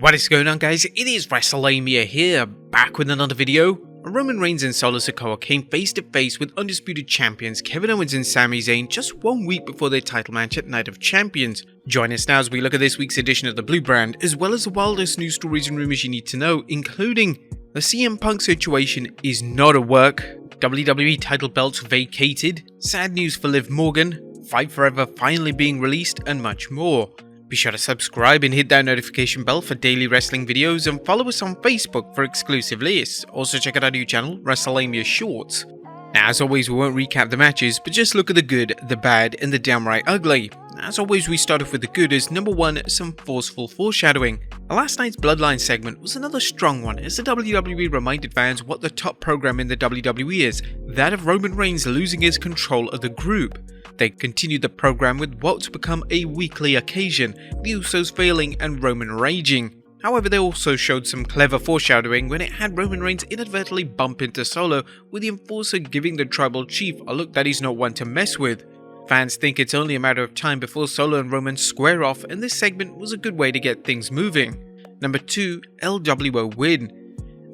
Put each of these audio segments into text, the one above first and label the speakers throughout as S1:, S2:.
S1: What is going on, guys? It is Wrestlelamia here, back with another video. Roman Reigns and Solo Sikoa came face to face with undisputed champions Kevin Owens and Sami Zayn just 1 week before their title match at Night of Champions. Join us now as we look at this week's edition of the Blue Brand, as well as the wildest news stories and rumors you need to know, including the CM Punk situation is not at work, WWE title belts vacated, sad news for Liv Morgan, Fight Forever finally being released, and much more. Be sure to subscribe and hit that notification bell for daily wrestling videos, and follow us on Facebook for exclusive lists. Also check out our new channel, Wrestlelamia Shorts. Now, as always, we won't recap the matches, but just look at the good, the bad, and the downright ugly. As always, we start off with the good as number 1, some forceful foreshadowing. Last night's Bloodline segment was another strong one, as the WWE reminded fans what the top program in the WWE is, that of Roman Reigns losing his control of the group. They continued the program with what's become a weekly occasion, the Usos failing and Roman raging. However, they also showed some clever foreshadowing when it had Roman Reigns inadvertently bump into Solo, with the Enforcer giving the Tribal Chief a look that he's not one to mess with. Fans think it's only a matter of time before Solo and Roman square off, and this segment was a good way to get things moving. Number 2, LWO win.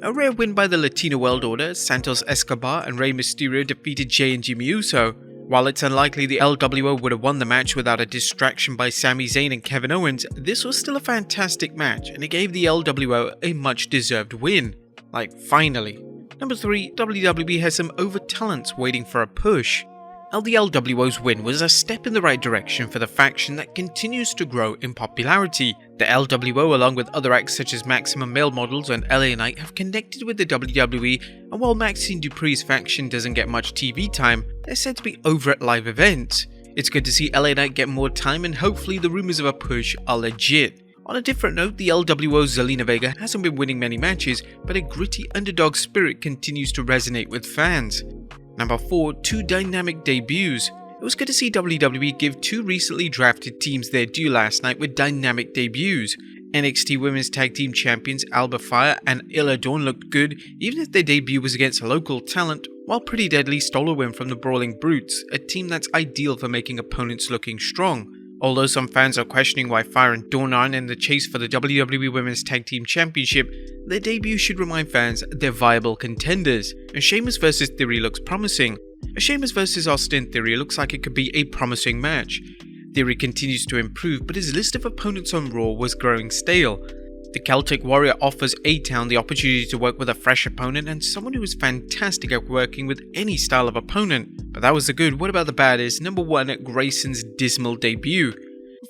S1: A rare win by the Latino World Order, Santos Escobar and Rey Mysterio defeated Jay and Jimmy Uso. While it's unlikely the LWO would have won the match without a distraction by Sami Zayn and Kevin Owens, this was still a fantastic match, and it gave the LWO a much deserved win. Like, finally. Number 3, WWE has some over talents waiting for a push. The LWO's win was a step in the right direction for the faction that continues to grow in popularity. The LWO, along with other acts such as Maximum Male Models and LA Knight, have connected with the WWE, and while Maxine Dupree's faction doesn't get much TV time, they're said to be over at live events. It's good to see LA Knight get more time, and hopefully the rumors of a push are legit. On a different note, the LWO's Zelina Vega hasn't been winning many matches, but a gritty underdog spirit continues to resonate with fans. Number 4, 2 dynamic debuts. It was good to see WWE give 2 recently drafted teams their due last night with dynamic debuts. NXT Women's Tag Team Champions Alba Fire and Illa Dawn looked good, even if their debut was against a local talent, while Pretty Deadly stole a win from the Brawling Brutes, a team that's ideal for making opponents looking strong. Although some fans are questioning why Fire and Dawn aren't in the chase for the WWE Women's Tag Team Championship, their debut should remind fans they're viable contenders. A Sheamus vs Theory looks promising. A Sheamus vs Austin Theory looks like it could be a promising match. Theory continues to improve, but his list of opponents on Raw was growing stale. The Celtic Warrior offers A-Town the opportunity to work with a fresh opponent and someone who is fantastic at working with any style of opponent. But that was the good. What about the bad is number 1, Grayson's dismal debut.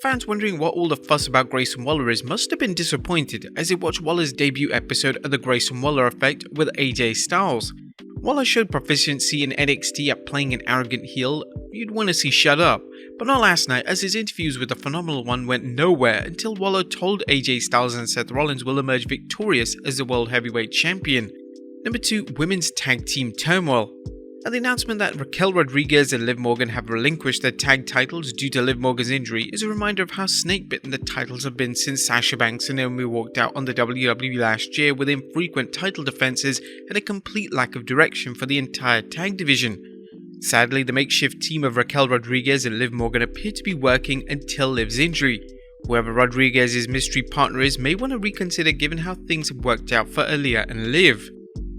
S1: Fans wondering what all the fuss about Grayson Waller is must have been disappointed as they watched Waller's debut episode of the Grayson Waller Effect with AJ Styles. Waller showed proficiency in NXT at playing an arrogant heel you'd want to see shut up, but not last night, as his interviews with the Phenomenal One went nowhere until Waller told AJ Styles and Seth Rollins will emerge victorious as the World Heavyweight Champion. Number 2, Women's Tag Team Turmoil. The announcement that Raquel Rodriguez and Liv Morgan have relinquished their tag titles due to Liv Morgan's injury is a reminder of how snake-bitten the titles have been since Sasha Banks and Naomi walked out on the WWE last year with infrequent title defenses and a complete lack of direction for the entire tag division. Sadly, the makeshift team of Raquel Rodriguez and Liv Morgan appear to be working until Liv's injury. Whoever Rodriguez's mystery partner is may want to reconsider given how things have worked out for Aaliyah and Liv.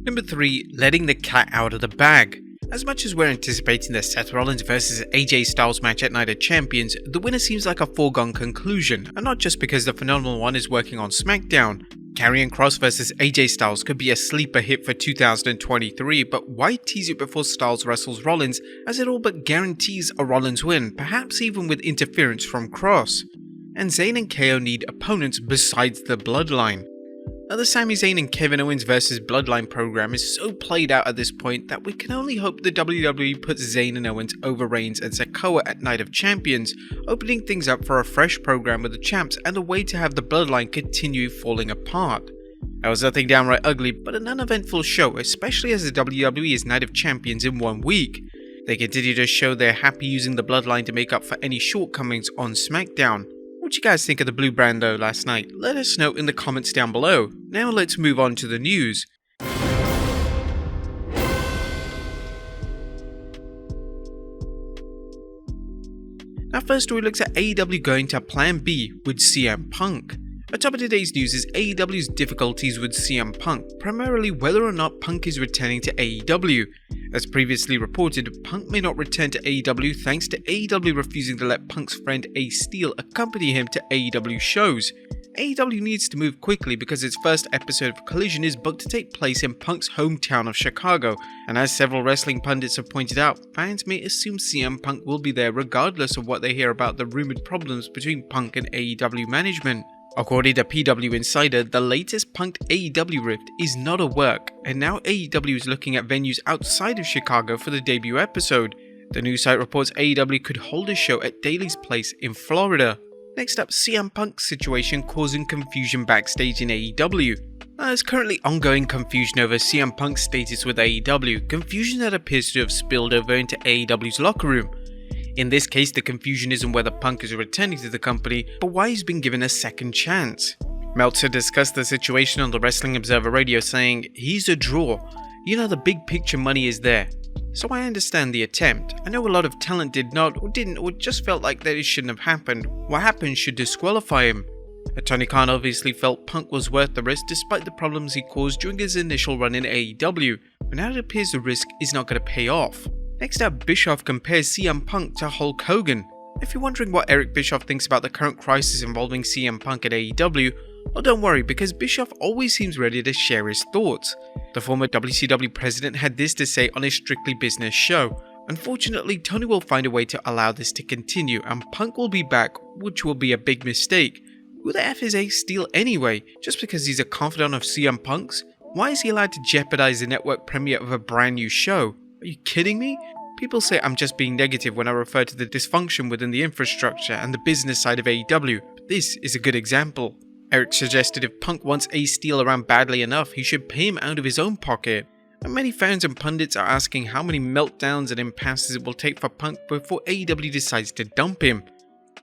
S1: Number 3, letting the cat out of the bag. As much as we're anticipating the Seth Rollins vs AJ Styles match at Night of Champions, the winner seems like a foregone conclusion, and not just because the Phenomenal One is working on Smackdown. Karrion Kross vs AJ Styles could be a sleeper hit for 2023, but why tease it before Styles wrestles Rollins, as it all but guarantees a Rollins win, perhaps even with interference from Kross? And Zayn and KO need opponents besides the Bloodline. Now, the Sami Zayn and Kevin Owens vs Bloodline program is so played out at this point that we can only hope the WWE puts Zayn and Owens over Reigns and Sikoa at Night of Champions, opening things up for a fresh program with the champs and a way to have the Bloodline continue falling apart. That was nothing downright ugly, but an uneventful show, especially as the WWE is Night of Champions in 1 week. They continue to show they're happy using the Bloodline to make up for any shortcomings on Smackdown. What you guys think of the Blue Brand though last night? Let us know in the comments down below. Now let's move on to the news. Now first we looks at AEW going to Plan B with CM Punk. Atop of today's news is AEW's difficulties with CM Punk, primarily whether or not Punk is returning to AEW. As previously reported, Punk may not return to AEW thanks to AEW refusing to let Punk's friend Ace Steel accompany him to AEW shows. AEW needs to move quickly because its first episode of Collision is booked to take place in Punk's hometown of Chicago, and as several wrestling pundits have pointed out, fans may assume CM Punk will be there regardless of what they hear about the rumoured problems between Punk and AEW management. According to PW Insider, the latest Punk AEW rift is not a work, and now AEW is looking at venues outside of Chicago for the debut episode. The news site reports AEW could hold a show at Daly's Place in Florida. Next up, CM Punk's situation causing confusion backstage in AEW. There's currently ongoing confusion over CM Punk's status with AEW, confusion that appears to have spilled over into AEW's locker room. In this case, the confusion isn't whether Punk is returning to the company, but why he's been given a second chance. Meltzer discussed the situation on the Wrestling Observer Radio saying, "He's a draw. You know the big picture money is there. So I understand the attempt. I know a lot of talent did not, or didn't, or just felt like that it shouldn't have happened. What happened should disqualify him." Tony Khan obviously felt Punk was worth the risk despite the problems he caused during his initial run in AEW, but now it appears the risk is not going to pay off. Next up, Bischoff compares CM Punk to Hulk Hogan. If you're wondering what Eric Bischoff thinks about the current crisis involving CM Punk at AEW, well, don't worry, because Bischoff always seems ready to share his thoughts. The former WCW president had this to say on his Strictly Business show. "Unfortunately, Tony will find a way to allow this to continue, and Punk will be back, which will be a big mistake. Who the F is Ace Steel anyway? Just because he's a confidant of CM Punk's? Why is he allowed to jeopardize the network premiere of a brand new show? Are you kidding me? People say I'm just being negative when I refer to the dysfunction within the infrastructure and the business side of AEW, but this is a good example." Eric suggested if Punk wants Ace Steel around badly enough, he should pay him out of his own pocket. And many fans and pundits are asking how many meltdowns and impasses it will take for Punk before AEW decides to dump him.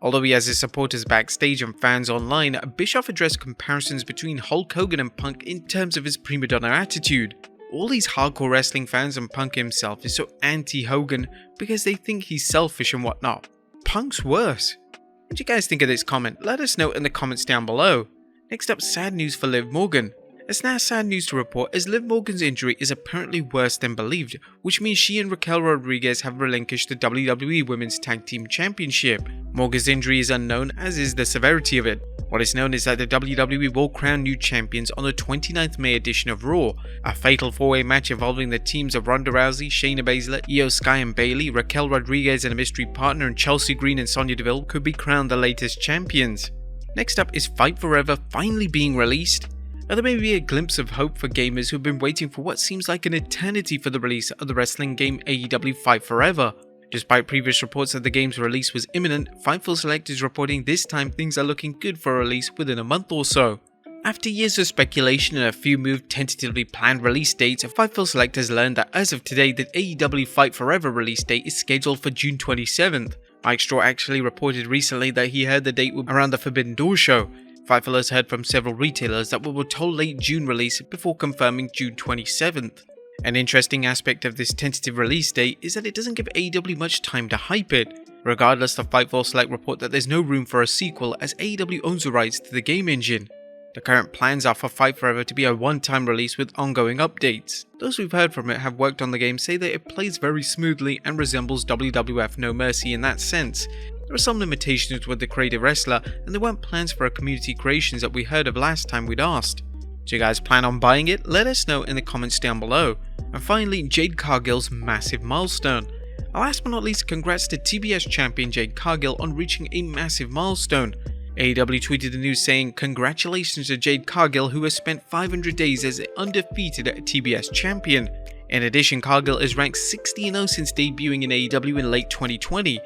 S1: Although he has his supporters backstage and fans online, Bischoff addressed comparisons between Hulk Hogan and Punk in terms of his prima donna attitude. All these hardcore wrestling fans and Punk himself is so anti-Hogan because they think he's selfish and whatnot. Punk's worse. What do you guys think of this comment? Let us know in the comments down below. Next up, sad news for Liv Morgan. It's now sad news to report as Liv Morgan's injury is apparently worse than believed, which means she and Raquel Rodriguez have relinquished the WWE Women's Tag Team Championship. Morgan's injury is unknown, as is the severity of it. What is known is that the WWE will crown new champions on the 29th May edition of Raw. A fatal 4-way match involving the teams of Ronda Rousey, Shayna Baszler, Io Sky and Bayley, Raquel Rodriguez and a mystery partner, and Chelsea Green and Sonya Deville could be crowned the latest champions. Next up is Fight Forever finally being released. Now, there may be a glimpse of hope for gamers who've been waiting for what seems like an eternity for the release of the wrestling game AEW Fight Forever. Despite previous reports that the game's release was imminent, Fightful Select is reporting this time things are looking good for a release within a month or so. After years of speculation and a few moved tentatively planned release dates, Fightful Select has learned that as of today, the AEW Fight Forever release date is scheduled for June 27th. Mike Straw actually reported recently that he heard the date would be around the Forbidden Door show. Fightful has heard from several retailers that we were told late June release before confirming June 27th. An interesting aspect of this tentative release date is that it doesn't give AEW much time to hype it. Regardless, the Fightful Select report that there's no room for a sequel as AEW owns the rights to the game engine. The current plans are for Fight Forever to be a one-time release with ongoing updates. Those who've heard from it have worked on the game say that it plays very smoothly and resembles WWF No Mercy in that sense. There are some limitations with the creative wrestler, and there weren't plans for a community creations that we heard of last time we'd asked. Do you guys plan on buying it? Let us know in the comments down below. And finally, Jade Cargill's massive milestone. Last but not least, congrats to TBS champion Jade Cargill on reaching a massive milestone. AEW tweeted the news saying, "Congratulations to Jade Cargill, who has spent 500 days as an undefeated TBS champion." In addition, Cargill is ranked 60-0 since debuting in AEW in late 2020.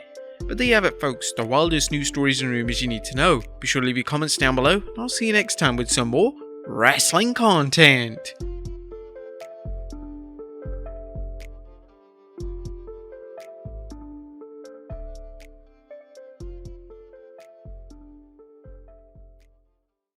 S1: But there you have it, folks, the wildest news stories and rumors you need to know. Be sure to leave your comments down below, and I'll see you next time with some more wrestling content.